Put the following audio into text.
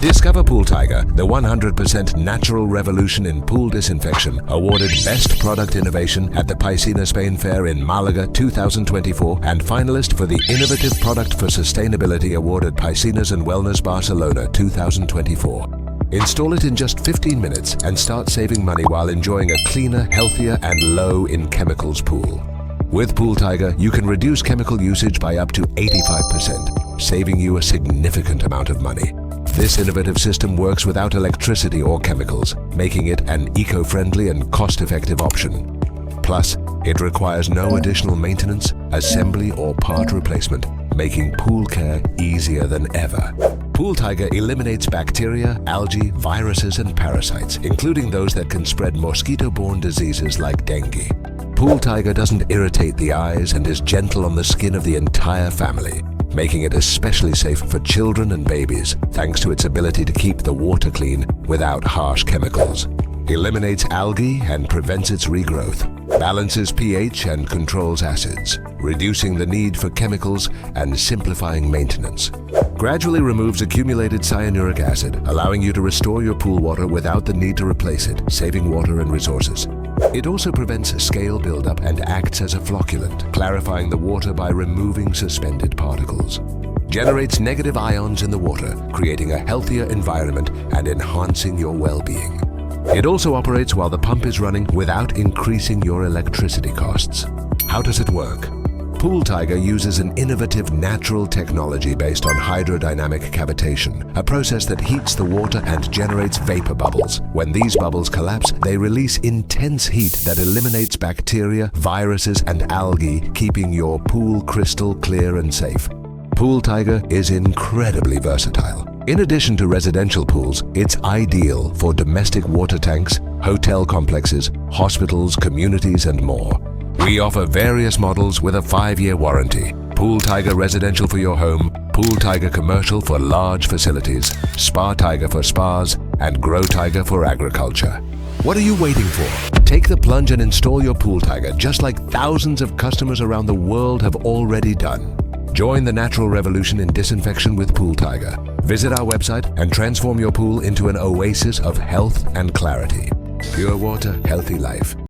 Discover Pool Tiger, the 100% natural revolution in pool disinfection, awarded Best Product Innovation at the Piscinas Spain Fair in Malaga 2024 and finalist for the Innovative Product for Sustainability Award at Piscinas Wellness Barcelona 2024. Install it in just 15 minutes and start saving money while enjoying a cleaner, healthier and low in chemicals pool. With Pool Tiger, you can reduce chemical usage by up to 85%, saving you a significant amount of money. This innovative system works without electricity or chemicals, making it an eco-friendly and cost-effective option. Plus, it requires no additional maintenance, assembly or part replacement, making pool care easier than ever. Pool Tiger eliminates bacteria, algae, viruses and parasites, including those that can spread mosquito-borne diseases like dengue. Pool Tiger doesn't irritate the eyes and is gentle on the skin of the entire family, making it especially safe for children and babies thanks to its ability to keep the water clean without harsh chemicals. Eliminates algae and prevents its regrowth, balances pH and controls acids, reducing the need for chemicals and simplifying maintenance. Gradually removes accumulated cyanuric acid, allowing you to restore your pool water without the need to replace it, saving water and resources. It also prevents scale buildup and acts as a flocculant, clarifying the water by removing suspended particles. Generates negative ions in the water, creating a healthier environment and enhancing your well-being. It also operates while the pump is running without increasing your electricity costs. How does it work? Pool Tiger uses an innovative natural technology based on hydrodynamic cavitation, a process that heats the water and generates vapor bubbles. When these bubbles collapse, they release intense heat that eliminates bacteria, viruses and algae, keeping your pool crystal clear and safe. Pool Tiger is incredibly versatile. In addition to residential pools, it's ideal for domestic water tanks, hotel complexes, hospitals, communities and more. We offer various models with a 5-year warranty. Pool Tiger Residential for your home, Pool Tiger Commercial for large facilities, Spa Tiger for spas, and Grow Tiger for agriculture. What are you waiting for? Take the plunge and install your Pool Tiger just like thousands of customers around the world have already done. Join the natural revolution in disinfection with Pool Tiger. Visit our website and transform your pool into an oasis of health and clarity. Pure water, healthy life.